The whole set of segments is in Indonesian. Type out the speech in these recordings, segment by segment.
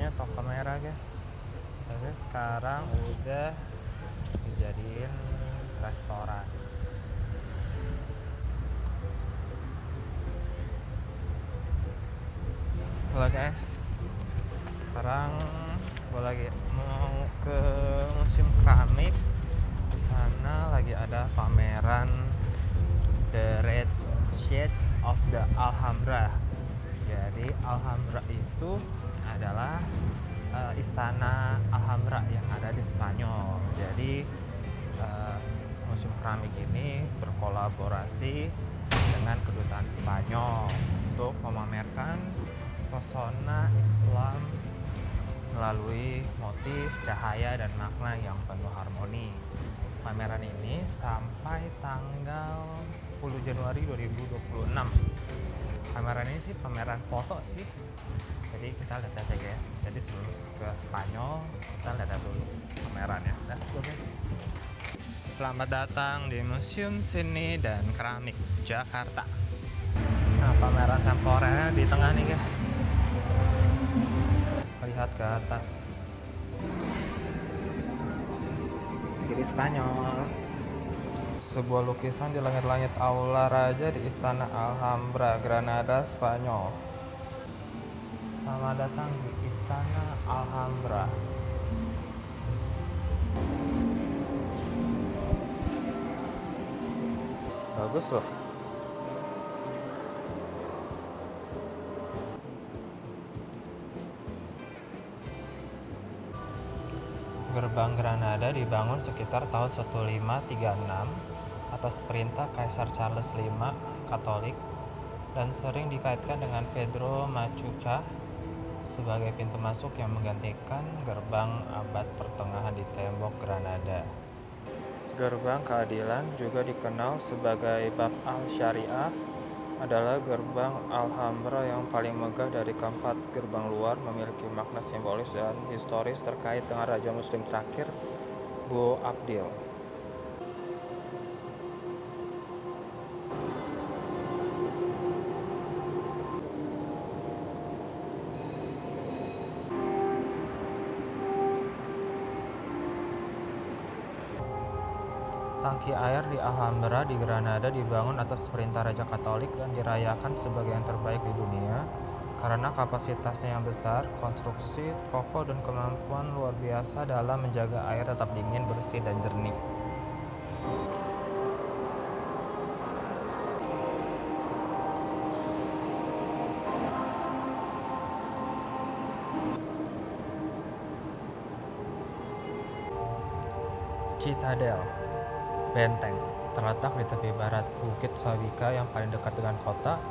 dulunya toko kamera guys, tapi sekarang udah dijadiin restoran. Halo guys, sekarang gue lagi mau ke museum keramik. Di sana lagi ada pameran The Red Shades of the Alhambra. Jadi Alhambra itu adalah istana Alhambra yang ada di Spanyol. Jadi museum keramik ini berkolaborasi dengan kedutaan Spanyol untuk memamerkan pesona Islam melalui motif, cahaya, dan makna yang penuh harmoni. Pameran ini sampai tanggal 10 Januari 2026. Pameran ini sih pameran foto sih. Jadi kita lihat aja guys. Jadi sebelum ke Spanyol, kita lihat dulu pamerannya. Let's go guys. Selamat datang di Museum Seni dan Keramik Jakarta. Nah, pameran temporernya di tengah nih guys. Lihat ke atas. Jadi Spanyol. Sebuah lukisan di langit-langit aula raja di Istana Alhambra, Granada, Spanyol. Selamat datang di Istana Alhambra. Bagus loh. Gerbang Granada dibangun sekitar tahun 1536 atas perintah Kaisar Charles V Katolik dan sering dikaitkan dengan Pedro Machuca sebagai pintu masuk yang menggantikan gerbang abad pertengahan di tembok Granada. Gerbang keadilan, juga dikenal sebagai Bab al-Syariah, adalah gerbang Alhambra yang paling megah dari keempat gerbang luar, memiliki makna simbolis dan historis terkait dengan Raja Muslim terakhir, Bo Abdil. Tangki air di Alhambra di Granada dibangun atas perintah Raja Katolik dan dirayakan sebagai yang terbaik di dunia karena kapasitasnya yang besar, konstruksi kokoh, dan kemampuan luar biasa dalam menjaga air tetap dingin, bersih, dan jernih. Citadel, benteng, terletak di tepi barat Bukit Sawika yang paling dekat dengan kota,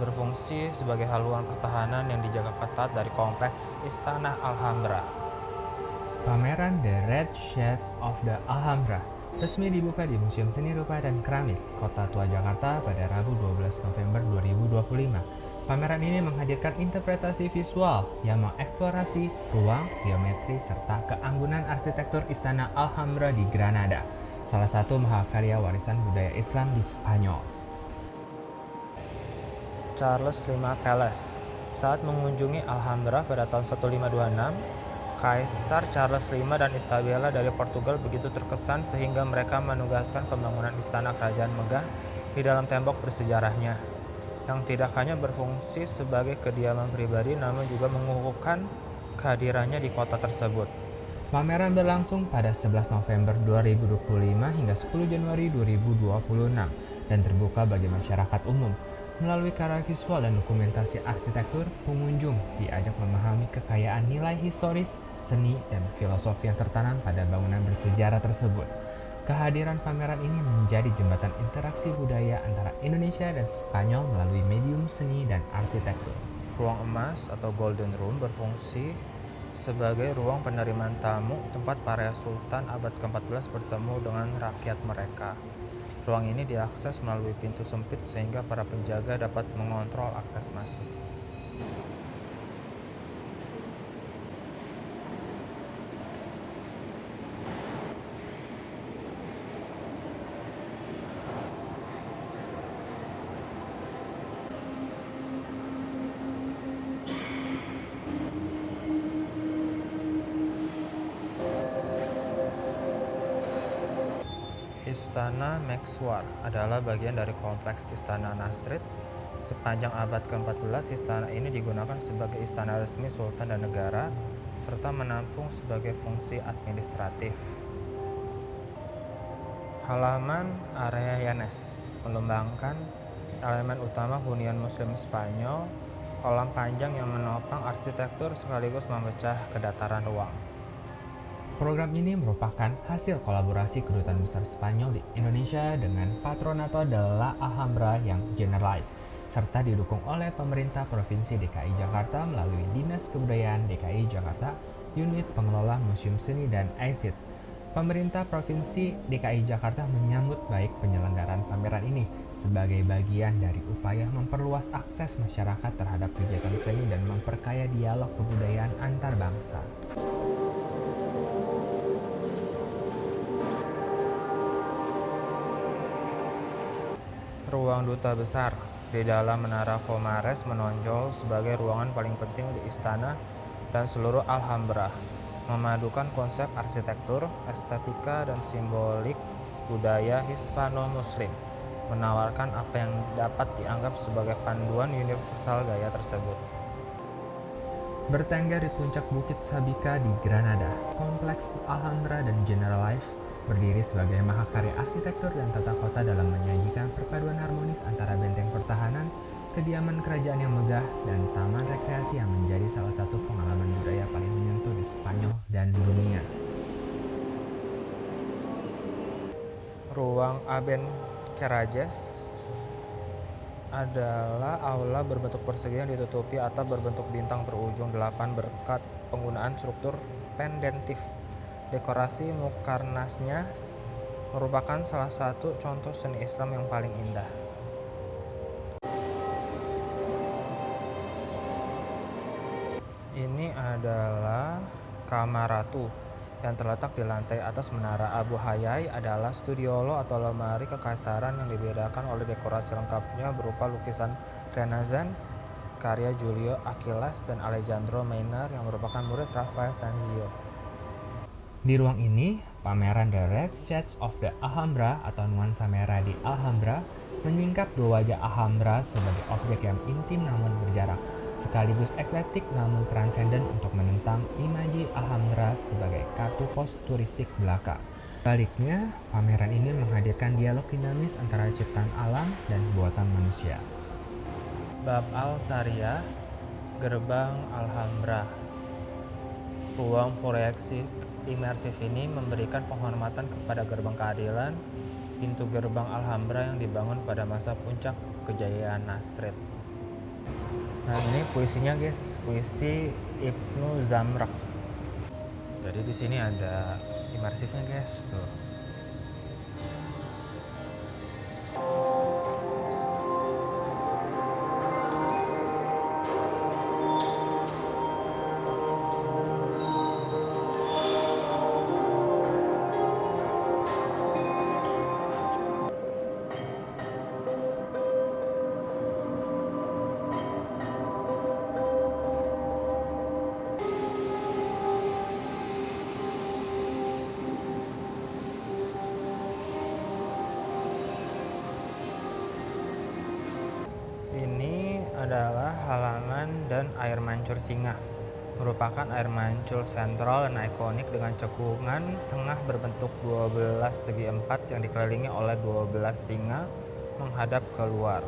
berfungsi sebagai haluan pertahanan yang dijaga ketat dari kompleks Istana Alhambra. Pameran The Red Shades of the Alhambra resmi dibuka di Museum Seni Rupa dan Keramik, Kota Tua Jakarta pada Rabu 12 November 2025. Pameran ini menghadirkan interpretasi visual yang mengeksplorasi ruang, geometri, serta keanggunan arsitektur Istana Alhambra di Granada, salah satu mahakarya warisan budaya Islam di Spanyol. Charles V Palace. Saat mengunjungi Alhambra pada tahun 1526, Kaisar Charles V dan Isabella dari Portugal begitu terkesan sehingga mereka menugaskan pembangunan istana kerajaan megah di dalam tembok bersejarahnya, yang tidak hanya berfungsi sebagai kediaman pribadi namun juga mengukuhkan kehadirannya di kota tersebut. Pameran berlangsung pada 11 November 2025 hingga 10 Januari 2026 dan terbuka bagi masyarakat umum. Melalui karya visual dan dokumentasi arsitektur, pengunjung diajak memahami kekayaan nilai historis, seni, dan filosofi yang tertanam pada bangunan bersejarah tersebut. Kehadiran pameran ini menjadi jembatan interaksi budaya antara Indonesia dan Spanyol melalui medium seni dan arsitektur. Ruang emas atau Golden Room berfungsi sebagai ruang penerimaan tamu tempat para sultan abad ke-14 bertemu dengan rakyat mereka. Ruang ini diakses melalui pintu sempit sehingga para penjaga dapat mengontrol akses masuk. Istana Mexwar adalah bagian dari kompleks Istana Nasrid. Sepanjang abad ke-14, istana ini digunakan sebagai istana resmi sultan dan negara, serta menampung sebagai fungsi administratif. Halaman area Yanes melambangkan elemen utama hunian Muslim Spanyol, kolam panjang yang menopang arsitektur sekaligus memecah kedataran ruang. Program ini merupakan hasil kolaborasi Kedutaan Besar Spanyol di Indonesia dengan Patronato de la Alhambra yang Generalife, serta didukung oleh pemerintah Provinsi DKI Jakarta melalui Dinas Kebudayaan DKI Jakarta, Unit Pengelola Museum Seni dan ISIT. Pemerintah Provinsi DKI Jakarta menyambut baik penyelenggaraan pameran ini sebagai bagian dari upaya memperluas akses masyarakat terhadap kegiatan seni dan memperkaya dialog kebudayaan antar bangsa. Ruang Duta Besar di dalam Menara Comares menonjol sebagai ruangan paling penting di istana dan seluruh Alhambra, memadukan konsep arsitektur, estetika, dan simbolik budaya Hispano-Muslim, menawarkan apa yang dapat dianggap sebagai panduan universal gaya tersebut. Bertengger di puncak Bukit Sabika di Granada, kompleks Alhambra dan Generalife berdiri sebagai mahakarya arsitektur dan tata kota dalam menyajikan perpaduan harmonis antara benteng pertahanan, kediaman kerajaan yang megah, dan taman rekreasi yang menjadi salah satu pengalaman budaya paling menyentuh di Spanyol dan dunia. Ruang Aben Kerajes adalah aula berbentuk persegi yang ditutupi atap berbentuk bintang berujung 8 berkat penggunaan struktur pendentif. Dekorasi mukarnasnya merupakan salah satu contoh seni Islam yang paling indah. Ini adalah Kamar Ratu yang terletak di lantai atas menara. Abu Hayai adalah studiolo atau lemari kekaisaran yang dibedakan oleh dekorasi lengkapnya berupa lukisan Renaissance karya Giulio Achilles dan Alejandro Mainer yang merupakan murid Rafael Sanzio. Di ruang ini, pameran The Red Shades of the Alhambra atau nuansa merah di Alhambra menyingkap dua wajah Alhambra sebagai objek yang intim namun berjarak, sekaligus eklektik namun transenden untuk menentang imaji Alhambra sebagai kartu pos turistik belaka. Baliknya, pameran ini menghadirkan dialog dinamis antara ciptaan alam dan buatan manusia. Bab Al-Sariyah, Gerbang Alhambra. Ruang proyeksi imersif ini memberikan penghormatan kepada gerbang keadilan, pintu gerbang Alhambra yang dibangun pada masa puncak kejayaan Nasrid. Nah, ini puisinya guys, puisi Ibnu Zamrak. Jadi di sini ada imersifnya guys, tuh. Ini adalah halaman dan air mancur Singa, merupakan air mancur sentral dan ikonik dengan cekungan tengah berbentuk 12 segi empat yang dikelilingi oleh 12 singa menghadap keluar.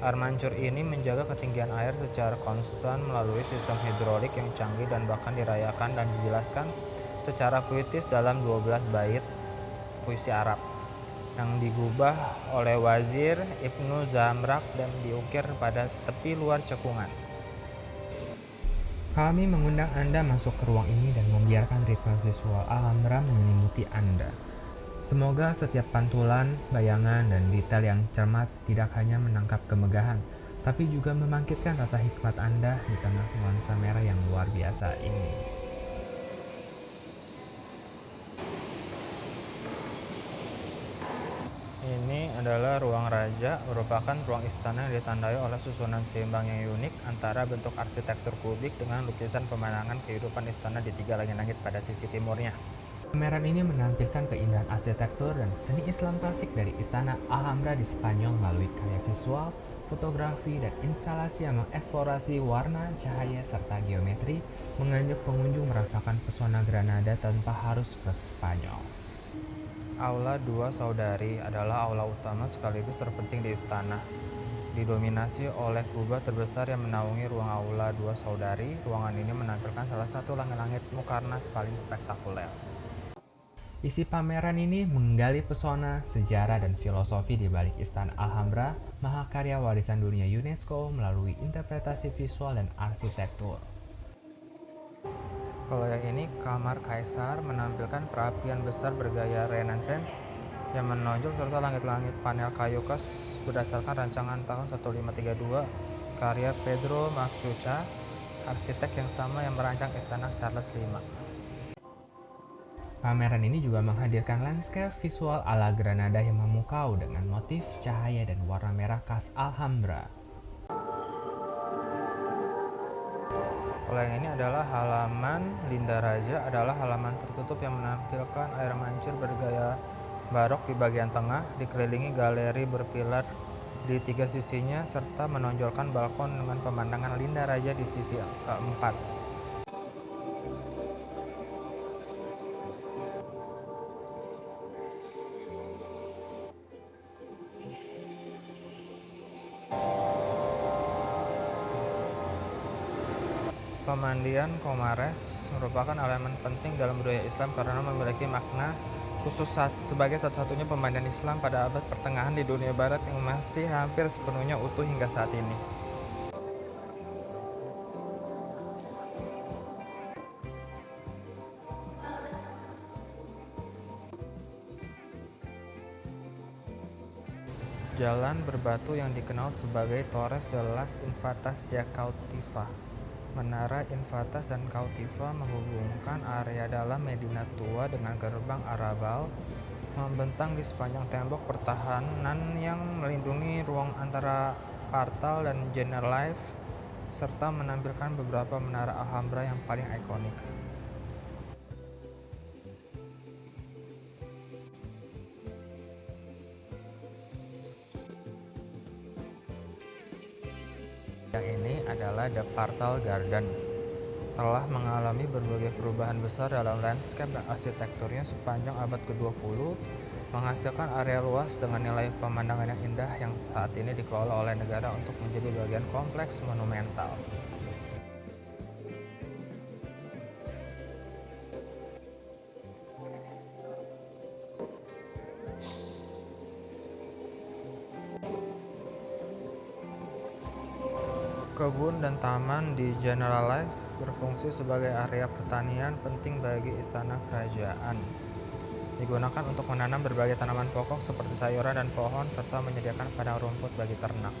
Air mancur ini menjaga ketinggian air secara konstan melalui sistem hidrolik yang canggih dan bahkan dirayakan dan dijelaskan secara puitis dalam 12 bait puisi Arab yang digubah oleh Wazir Ibnu Zamrak dan diukir pada tepi luar cekungan. Kami mengundang Anda masuk ke ruang ini dan membiarkan ritual visual Alhambra menyelimuti Anda. Semoga setiap pantulan, bayangan, dan detail yang cermat tidak hanya menangkap kemegahan, tapi juga membangkitkan rasa hikmat Anda di tengah nuansa merah yang luar biasa ini. Ini adalah ruang raja, merupakan ruang istana yang ditandai oleh susunan seimbang yang unik antara bentuk arsitektur kubik dengan lukisan pemandangan kehidupan istana di tiga langit-langit pada sisi timurnya. Pameran ini menampilkan keindahan arsitektur dan seni Islam klasik dari Istana Alhambra di Spanyol melalui karya visual, fotografi, dan instalasi yang mengeksplorasi warna, cahaya, serta geometri, mengajak pengunjung merasakan pesona Granada tanpa harus ke Spanyol. Aula Dua Saudari adalah aula utama sekaligus terpenting di istana. Didominasi oleh kubah terbesar yang menaungi ruang Aula Dua Saudari, ruangan ini menampilkan salah satu langit-langit Mukarnas paling spektakuler. Isi pameran ini menggali pesona, sejarah, dan filosofi di balik Istana Alhambra, mahakarya warisan dunia UNESCO melalui interpretasi visual dan arsitektur. Kalau yang ini, Kamar Kaisar menampilkan perapian besar bergaya Renaissance yang menonjol serta langit-langit panel kayu khas berdasarkan rancangan tahun 1532 karya Pedro Machuca, arsitek yang sama yang merancang Istana Charles V. Pameran ini juga menghadirkan landscape visual ala Granada yang memukau dengan motif cahaya dan warna merah khas Alhambra. Kalau yang ini adalah halaman Linda Raja, adalah halaman tertutup yang menampilkan air mancur bergaya barok di bagian tengah, dikelilingi galeri berpilar di tiga sisinya, serta menonjolkan balkon dengan pemandangan Linda Raja di sisi keempat. Pemandian Khomares merupakan elemen penting dalam budaya Islam karena memiliki makna khusus sebagai satu-satunya pemandian Islam pada abad pertengahan di dunia barat yang masih hampir sepenuhnya utuh hingga saat ini. Jalan berbatu yang dikenal sebagai Torres de las Infatas y Cautiva. Menara Infatas dan Cautiva menghubungkan area dalam Medina Tua dengan gerbang Arrabal, membentang di sepanjang tembok pertahanan yang melindungi ruang antara Partal dan Generalife, serta menampilkan beberapa menara Alhambra yang paling ikonik. Yang ini adalah The Partal Garden. Telah mengalami berbagai perubahan besar dalam landscape dan arsitekturnya sepanjang abad ke-20, menghasilkan area luas dengan nilai pemandangan yang indah yang saat ini dikelola oleh negara untuk menjadi bagian kompleks monumental. Kebun dan taman di Generalife berfungsi sebagai area pertanian penting bagi istana kerajaan. Digunakan untuk menanam berbagai tanaman pokok seperti sayuran dan pohon, serta menyediakan padang rumput bagi ternak.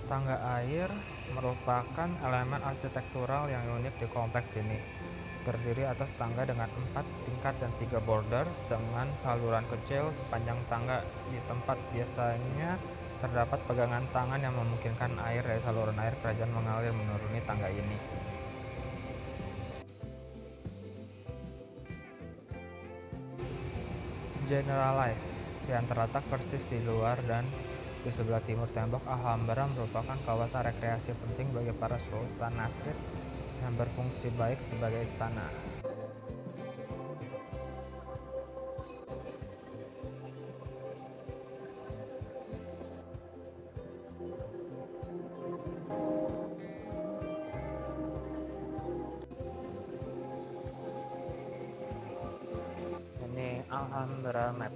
Tangga air merupakan elemen arsitektural yang unik di kompleks ini. Terdiri atas tangga dengan 4 tingkat dan 3 borders dengan saluran kecil sepanjang tangga. Di tempat biasanya terdapat pegangan tangan yang memungkinkan air dari saluran air kerajaan mengalir menuruni tangga ini. Generalife yang terletak persis di luar dan di sebelah timur tembok Alhambra merupakan kawasan rekreasi penting bagi para Sultan Nasrid yang berfungsi baik sebagai istana. Ini Alhambra map.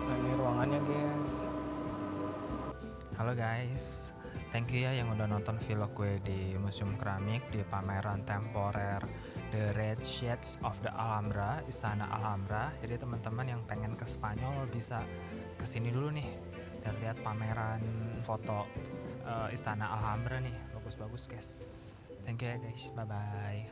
Ini ruangannya guys. Halo guys, thank you ya yang udah nonton vlog gue di Museum Keramik di pameran temporer The Red Shades of the Alhambra, Istana Alhambra. Jadi teman-teman yang pengen ke Spanyol bisa kesini dulu nih dan lihat pameran foto Istana Alhambra nih, bagus-bagus guys. Thank you ya guys, bye bye.